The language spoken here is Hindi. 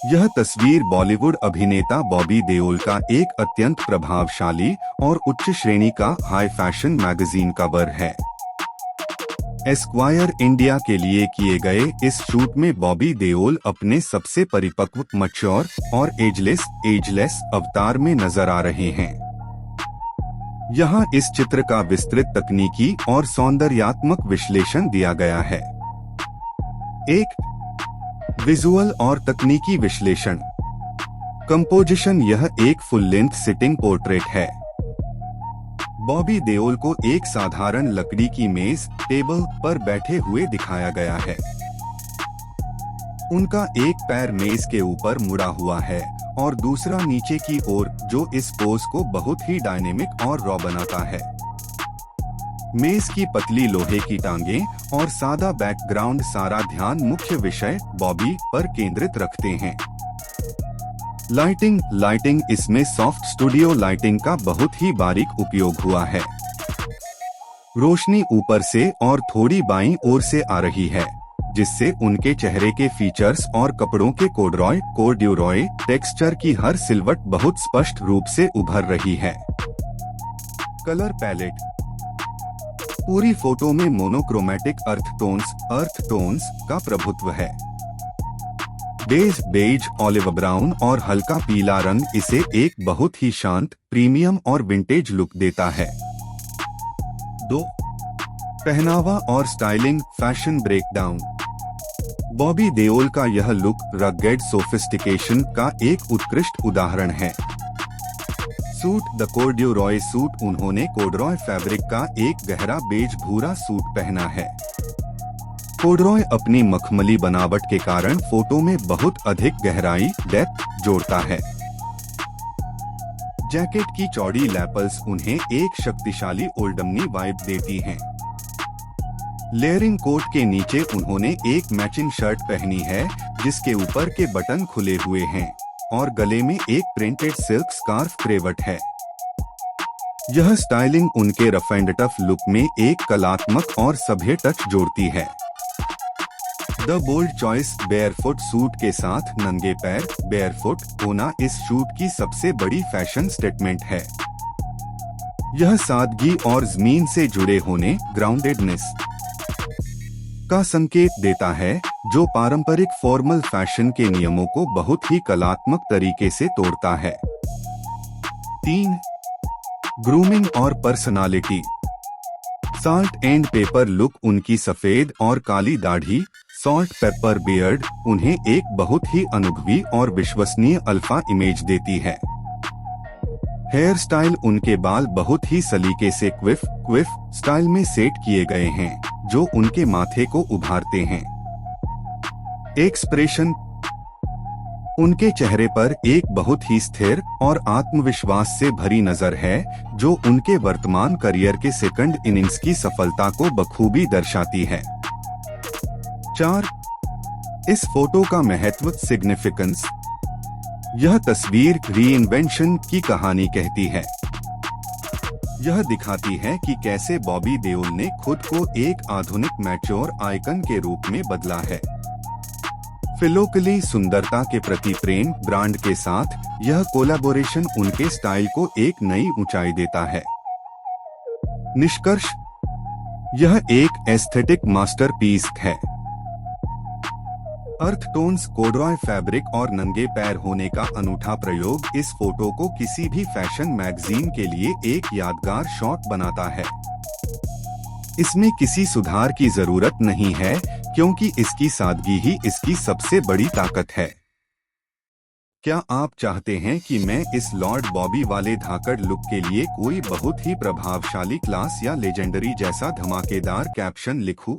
यह तस्वीर बॉलीवुड अभिनेता बॉबी देओल का एक अत्यंत प्रभावशाली और उच्च श्रेणी का हाई फैशन मैगजीन कवर है। एस्क्वायर इंडिया के लिए किए गए इस शूट में बॉबी देओल अपने सबसे परिपक्व, मैच्योर और एजलेस अवतार में नजर आ रहे हैं। यहाँ इस चित्र का विस्तृत तकनीकी और सौंदर्यात्मक विश्लेषण दिया गया है। एक विजुअल और तकनीकी विश्लेषण। कंपोजिशन। यह एक फुल लेंथ सिटिंग पोर्ट्रेट है। बॉबी देओल को एक साधारण लकड़ी की मेज टेबल पर बैठे हुए दिखाया गया है। उनका एक पैर मेज के ऊपर मुड़ा हुआ है और दूसरा नीचे की ओर, जो इस पोज को बहुत ही डायनेमिक और रॉ बनाता है। मेज की पतली लोहे की टांगें और सादा बैकग्राउंड सारा ध्यान मुख्य विषय बॉबी पर केंद्रित रखते हैं। लाइटिंग इसमें सॉफ्ट स्टूडियो लाइटिंग का बहुत ही बारीक उपयोग हुआ है। रोशनी ऊपर से और थोड़ी बाईं ओर से आ रही है, जिससे उनके चेहरे के फीचर्स और कपड़ों के कोर्ड्यूरॉय टेक्सचर की हर सिलवट बहुत स्पष्ट रूप से उभर रही है। Colour palette. पूरी फोटो में मोनोक्रोमैटिक अर्थ टोन्स का प्रभुत्व है। बेज, ऑलिव ब्राउन और हल्का पीला रंग इसे एक बहुत ही शांत, प्रीमियम और विंटेज लुक देता है। 2. पहनावा और styling fashion breakdown. Bobby Deol का यह लुक रगेड सोफिस्टिकेशन का एक उत्कृष्ट उदाहरण है। सूट। The corduroy suit. उन्होंने कोर्डरॉय फैब्रिक का एक गहरा बेज भूरा सूट पहना है। कोर्डरॉय अपनी मखमली बनावट के कारण फोटो में बहुत अधिक गहराई डेप्थ जोड़ता है। जैकेट की चौड़ी लैपल्स उन्हें एक शक्तिशाली ओल्डमनी वाइब देती हैं। लेयरिंग कोट के नीचे उन्होंने एक मैचिंग शर्ट पहनी है, जिसके ऊपर के बटन खुले हुए हैं और गले में एक प्रिंटेड सिल्क स्कार्फ क्रेवट है। यह स्टाइलिंग उनके रफ एंड टफ लुक में एक कलात्मक और सभ्य टच जोड़ती है। The bold choice. Barefoot suit के साथ नंगे पैर बेयरफुट होना इस शूट की सबसे बड़ी फैशन स्टेटमेंट है। यह सादगी और जमीन से जुड़े होने ग्राउंडेडनेस का संकेत देता है, जो पारंपरिक फॉर्मल फैशन के नियमों को बहुत ही कलात्मक तरीके से तोड़ता है। 3. ग्रूमिंग और personality. Salt and paper look. उनकी सफेद और काली दाढ़ी सॉल्ट पेपर बियर्ड उन्हें एक बहुत ही अनुभवी और विश्वसनीय अल्फा इमेज देती है। Hair style. उनके बाल बहुत ही सलीके से क्विफ स्टाइल में सेट किए गए हैं, जो उनके माथे को उभारते हैं। एक्सप्रेशन। उनके चेहरे पर एक बहुत ही स्थिर और आत्मविश्वास से भरी नजर है, जो उनके वर्तमान करियर के सेकंड इनिंग्स की सफलता को बखूबी दर्शाती है। 4. इस फोटो का महत्व सिग्निफिकेंस। यह तस्वीर रीइन्वेंशन की कहानी कहती है। यह दिखाती है कि कैसे बॉबी देओल ने खुद को एक आधुनिक मैच्योर आइकन के रूप में बदला है। फिलोकली सुंदरता के प्रति प्रेम ब्रांड के साथ यह कोलैबोरेशन उनके स्टाइल को एक नई ऊंचाई देता है। निष्कर्ष। यह एक एस्थेटिक मास्टरपीस है। अर्थ टोन्स, कोर्डरॉय फैब्रिक और नंगे पैर होने का अनूठा प्रयोग इस फोटो को किसी भी फैशन मैगजीन के लिए एक यादगार शॉट बनाता है। इसमें किसी सुधार की जरूरत नहीं है, क्योंकि इसकी सादगी ही इसकी सबसे बड़ी ताकत है। क्या आप चाहते हैं कि मैं इस लॉर्ड बॉबी वाले धाकड़ लुक के लिए कोई बहुत ही प्रभावशाली क्लास या लेजेंडरी जैसा धमाकेदार कैप्शन लिखूं?